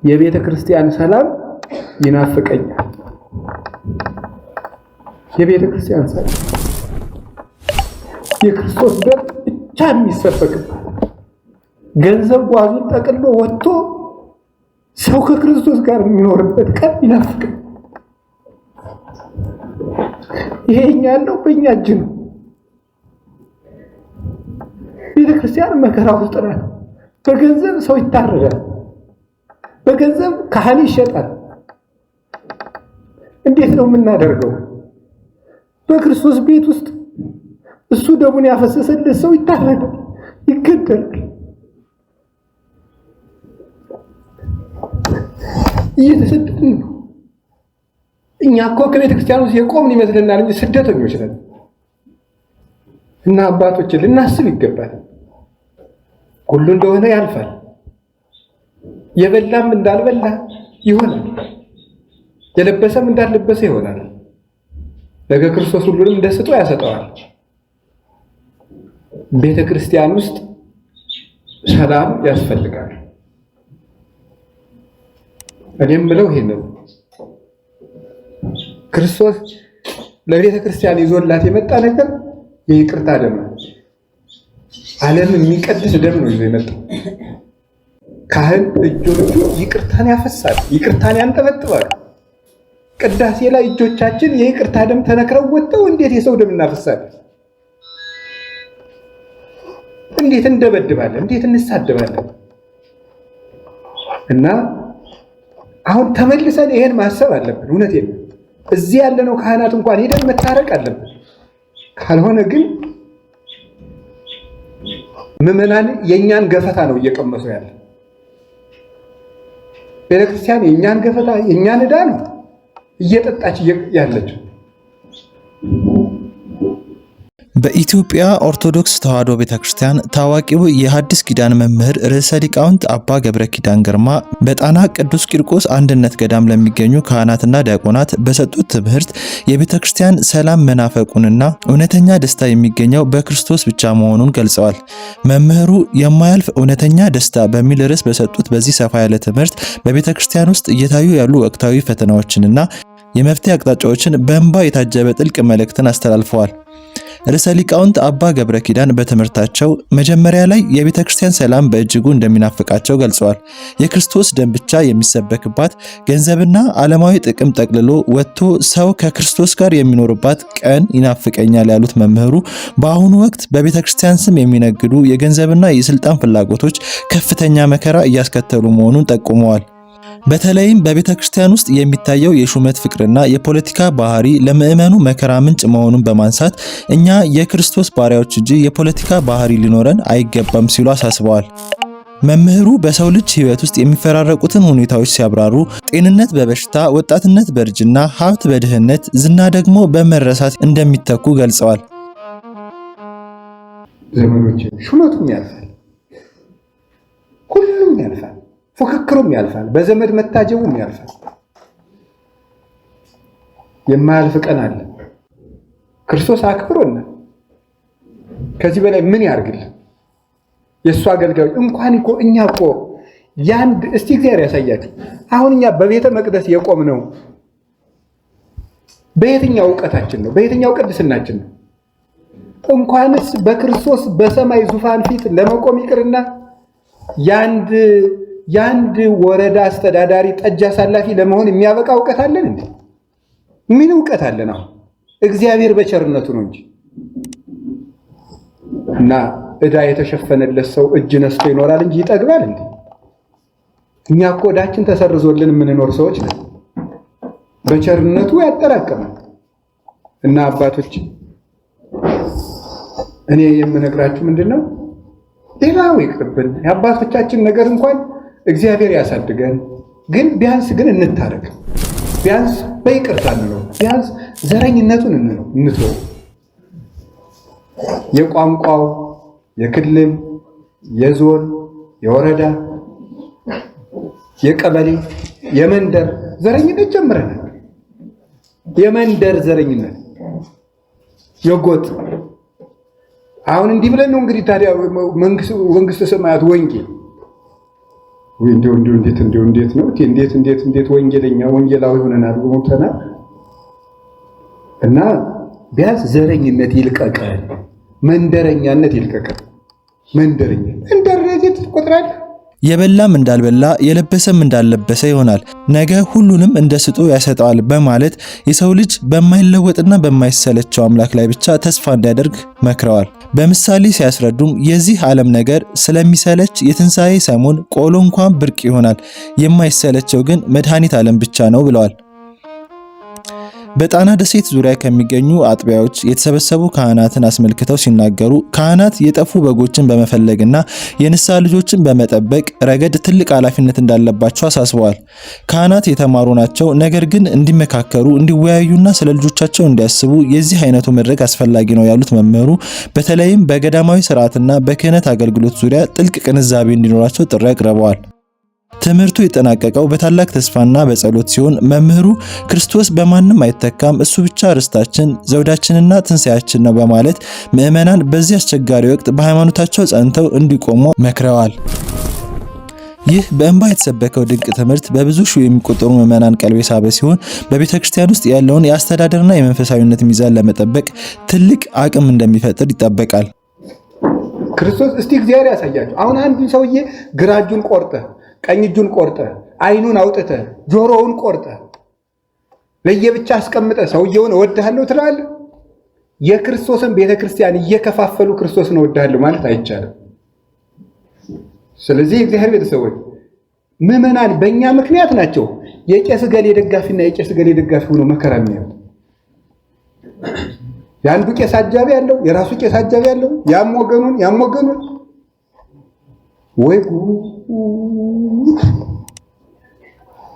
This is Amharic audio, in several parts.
የቤተ ክርስቲያን ሰላም ይናፍቀኛል። የቤተ ክርስቲያን ሰላም የክርስቶስ ደም ብቻ የሚሰበክበት ገንዘብ ጓዙን ጠቅሎ ወጥቶ ሰው ከክርስቶስ ጋር የሚኖርበት ቀን ይናፍቀኛል። ይሄ እኛ ያለው በእኛ እጅ ነው። ቤተ ክርስቲያን መከራ ውስጥ ናት። በገንዘብ ሰው ይታረዳል። በገንዘብ ካህን ይሸጣል። እንዴት ነው የምናደርገው? በክርስቶስ ቤት ውስጥ እሱ ደሙን ያፈሰሰለት ሰው ይታረዳል፣ ይገደላል። እየተሰደድን ነው። እኛ እኮ ከቤተ ክርስቲያን ውስጥ የቆምን ይመስለናል እንጂ ስደተኞች ነን። እና አባቶች ልናስብ ይገባል። ሁሉ እንደሆነ ያልፋል። የበላም እንዳልበላ ይሆናል፣ የለበሰም እንዳልለበሰ ይሆናል። ነገ ክርስቶስ ሁሉንም ደስቶ ያሰጠዋል። ቤተ ክርስቲያን ውስጥ ሰላም ያስፈልጋል። እኔም ብለው ይሄንን ክርስቶስ ለቤተ ክርስቲያን ይዞላት የመጣ ነገር የይቅርታ ደም ነው። ዓለም የሚቀድስ ደም ነው ይዞ የመጣው። ካህን እጆቹ ይቅርታን ያፈሳል፣ ይቅርታን ያንጠበጥባል። ቅዳሴ ላይ እጆቻችን የይቅርታ ደም ተነክረው ወጥተው እንዴት የሰው ደም እናፈሳለን? እንዴት እንደበድባለን? እንዴት እንሳደባለን? እና አሁን ተመልሰን ይሄን ማሰብ አለብን። እውነቴን ነው። እዚህ ያለነው ካህናት እንኳን ሄደን መታረቅ አለብን። ካልሆነ ግን ምዕመናን የኛን ገፈታ ነው እየቀመሱ ያለ። ቤተክርስቲያን የኛን ገፈታ የኛን ዕዳ ነው እየጠጣች ያለችው። በኢትዮጵያ ኦርቶዶክስ ተዋሕዶ ቤተክርስቲያን ታዋቂው የሐዲስ ኪዳን መምህር ርዕሰ ሊቃውንት አባ ገብረ ኪዳን ግርማ በጣና ቅዱስ ቂርቆስ አንድነት ገዳም ለሚገኙ ካህናትና ዲያቆናት በሰጡት ትምህርት የቤተክርስቲያን ሰላም መናፈቁንና እውነተኛ ደስታ የሚገኘው በክርስቶስ ብቻ መሆኑን ገልጸዋል። መምህሩ የማያልፍ እውነተኛ ደስታ በሚል ርዕስ በሰጡት በዚህ ሰፋ ያለ ትምህርት በቤተክርስቲያን ውስጥ እየታዩ ያሉ ወቅታዊ ፈተናዎችንና የመፍትሄ አቅጣጫዎችን በእንባ የታጀበ ጥልቅ መልእክትን አስተላልፈዋል። ርዕሰ ሊቃውንት አባ ገብረ ኪዳን በትምህርታቸው መጀመሪያ ላይ የቤተ ክርስቲያን ሰላም በእጅጉ እንደሚናፍቃቸው ገልጸዋል። የክርስቶስ ደም ብቻ የሚሰበክባት ገንዘብና ዓለማዊ ጥቅም ጠቅልሎ ወጥቶ ሰው ከክርስቶስ ጋር የሚኖርባት ቀን ይናፍቀኛል ያሉት መምህሩ በአሁኑ ወቅት በቤተ ክርስቲያን ስም የሚነግዱ የገንዘብና የስልጣን ፍላጎቶች ከፍተኛ መከራ እያስከተሉ መሆኑን ጠቁመዋል። በተለይም በቤተ ክርስቲያን ውስጥ የሚታየው የሹመት ፍቅርና የፖለቲካ ባህሪ ለምዕመኑ መከራ ምንጭ መሆኑን በማንሳት እኛ የክርስቶስ ባሪያዎች እንጂ የፖለቲካ ባህሪ ሊኖረን አይገባም ሲሉ አሳስበዋል። መምህሩ በሰው ልጅ ሕይወት ውስጥ የሚፈራረቁትን ሁኔታዎች ሲያብራሩ ጤንነት በበሽታ፣ ወጣትነት በእርጅና፣ ሀብት በድህነት፣ ዝና ደግሞ በመረሳት እንደሚተኩ ገልጸዋል። ዘመኖች ሹመቱም ያልፋል፣ ሁሉም ያልፋል፣ ፉክክሩም ያልፋል፣ በዘመድ መታጀቡም ያልፋል። የማያልፍ ቀን አለ። ክርስቶስ አክብሮናል። ከዚህ በላይ ምን ያርግልን? የእሱ አገልጋዮች እንኳን እኮ እኛ እኮ ያንድ እስቲ እግዚአብሔር ያሳያችሁ። አሁን እኛ በቤተ መቅደስ የቆምነው በየትኛው ዕውቀታችን ነው? በየትኛው ቅድስናችን ነው? እንኳንስ በክርስቶስ በሰማይ ዙፋን ፊት ለመቆም ይቅርና ያንድ ወረዳ አስተዳዳሪ ጠጅ አሳላፊ ለመሆን የሚያበቃ ዕውቀት አለን እንዴ? ምን ዕውቀት አለን? አሁን እግዚአብሔር በቸርነቱ ነው እንጂ። እና ዕዳ የተሸፈነለት ሰው እጅ ነስቶ ይኖራል እንጂ ይጠግባል እንዴ? እኛ እኮ ዕዳችን ተሰርዞልን የምንኖር ሰዎች ነን። በቸርነቱ ያጠራቅማል። እና አባቶች እኔ የምነግራችሁ ምንድነው? ሌላው ይቅርብን። የአባቶቻችን ነገር እንኳን እግዚአብሔር ያሳድገን። ግን ቢያንስ ግን እንታረቅ። ቢያንስ በይቅርታ እንለው። ቢያንስ ዘረኝነቱን እንተው። የቋንቋው፣ የክልል፣ የዞን፣ የወረዳ፣ የቀበሌ፣ የመንደር ዘረኝነት ጀምረናል። የመንደር ዘረኝነት፣ የጎጥ አሁን እንዲህ ብለን ነው እንግዲህ ታዲያ መንግስተ ሰማያት ወንጌል እንዴት ነው እንዴት ወንጌላዊ ሆነናል ሞተናል። እና ቢያንስ ዘረኝነት ይልቀቀን፣ መንደረኛነት ይልቀቀን። መንደረኛ እንደረጀት ቆጥራል። የበላም እንዳልበላ የለበሰም እንዳልለበሰ ይሆናል፣ ነገ ሁሉንም እንደ ስጡ ያሰጠዋል በማለት የሰው ልጅ በማይለወጥና በማይሰለቸው አምላክ ላይ ብቻ ተስፋ እንዲያደርግ መክረዋል። በምሳሌ ሲያስረዱም የዚህ ዓለም ነገር ስለሚሰለች የትንሣኤ ሰሞን ቆሎ እንኳን ብርቅ ይሆናል፣ የማይሰለቸው ግን መድኃኒት ዓለም ብቻ ነው ብለዋል። በጣና ደሴት ዙሪያ ከሚገኙ አጥቢያዎች የተሰበሰቡ ካህናትን አስመልክተው ሲናገሩ ካህናት የጠፉ በጎችን በመፈለግና የንስሐ ልጆችን በመጠበቅ ረገድ ትልቅ ኃላፊነት እንዳለባቸው አሳስበዋል። ካህናት የተማሩ ናቸው፣ ነገር ግን እንዲመካከሩ፣ እንዲወያዩና ስለ ልጆቻቸው እንዲያስቡ የዚህ አይነቱ መድረክ አስፈላጊ ነው ያሉት መምህሩ በተለይም በገዳማዊ ስርዓትና በክህነት አገልግሎት ዙሪያ ጥልቅ ግንዛቤ እንዲኖራቸው ጥሪ አቅርበዋል። ትምህርቱ የጠናቀቀው በታላቅ ተስፋና በጸሎት ሲሆን መምህሩ ክርስቶስ በማንም አይተካም፣ እሱ ብቻ ርስታችን፣ ዘውዳችንና ትንሣኤያችን ነው በማለት ምዕመናን በዚህ አስቸጋሪ ወቅት በሃይማኖታቸው ጸንተው እንዲቆሙ መክረዋል። ይህ በእንባ የተሰበከው ድንቅ ትምህርት በብዙ ሺህ የሚቆጠሩ ምዕመናን ቀልብ የሳበ ሲሆን በቤተ ክርስቲያን ውስጥ ያለውን የአስተዳደርና የመንፈሳዊነት ሚዛን ለመጠበቅ ትልቅ አቅም እንደሚፈጥር ይጠበቃል። ክርስቶስ እስቲ እግዚአብሔር ያሳያቸው። አሁን አንዱን ሰውዬ ግራ እጁን ቆርጠ ቀኝ እጁን ቆርጠ አይኑን አውጥተ ጆሮውን ቆርጠ ለየብቻ አስቀምጠ ሰውየውን እወድሃለሁ ትላለህ? የክርስቶስን ቤተክርስቲያን እየከፋፈሉ ክርስቶስን እወድሃለሁ ማለት አይቻልም። ስለዚህ እግዚአብሔር ቤተሰቦች ምዕመናን በእኛ ምክንያት ናቸው የቄስ ገሌ ደጋፊና የቄስ ገሌ ደጋፊ ሆኖ መከራ የሚያዩት። የአንዱ ቄስ አጃቢ ያለው የራሱ ቄስ አጃቢ ያለው ያም ወገኑን ወይ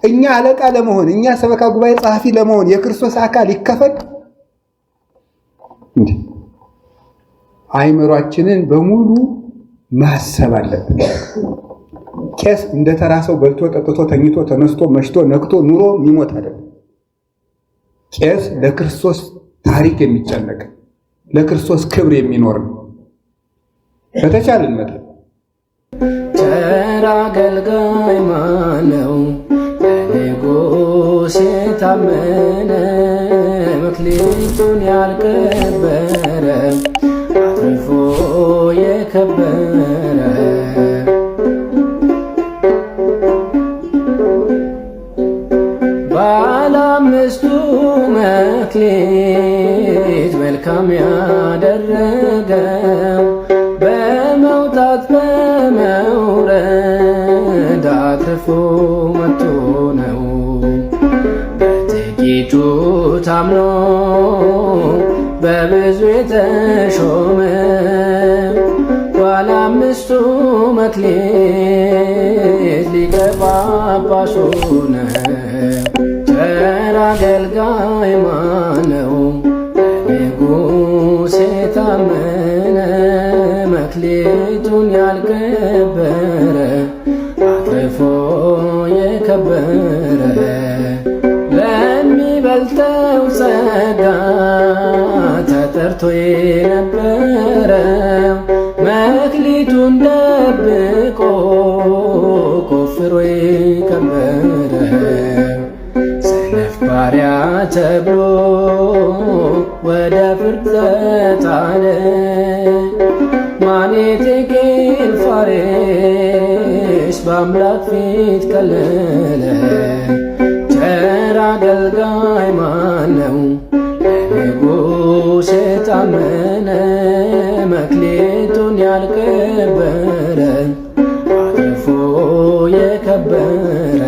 እኛ አለቃ ለመሆን እኛ ሰበካ ጉባኤ ጸሐፊ ለመሆን የክርስቶስ አካል ይከፈል እንዴ? አይምሯችንን በሙሉ ማሰብ አለብን። ቄስ እንደተራሰው በልቶ ጠጥቶ ተኝቶ ተነስቶ መሽቶ ነክቶ ኑሮ የሚሞት አይደለም። ቄስ ለክርስቶስ ታሪክ የሚጨነቅ ለክርስቶስ ክብር የሚኖር ነው። በተቻለን መጠን ቸር አገልጋይ ማነው ለንጉሥ የታመነ መክሊቱን ያልቀበረ አትርፎ የከበረ ባለ አምስቱ መክሊት መልካም ያደረገው በመውጣት በመውረድ አትርፎ መጥቶ ነው። በጥቂቱ ታምኖ በብዙ የተሾመ ባለ አምስቱ መክሊት ሊቀ ጳጳሱ ነው። ቸር አገልጋይ ማነው ለንጉሥ የታመነ መክሊቱን ያልቀበረ አትርፎ የከበረ ለሚበልጠው ጸጋ ተጠርቶ የነበረ መክሊቱን ደብቆ ቆፍሮ የከበረ ሰነፍ ባሪያ ተብሎ ወደ ፍርድ ተጣለ። ማኔቴጌን ፋሬስ በአምላክ ፊት ቀለለ። ቸር አገልጋይ ማነው ለንጉሥ የታመነ መክሊቱን ያልቀበረ አትርፎ የከበረ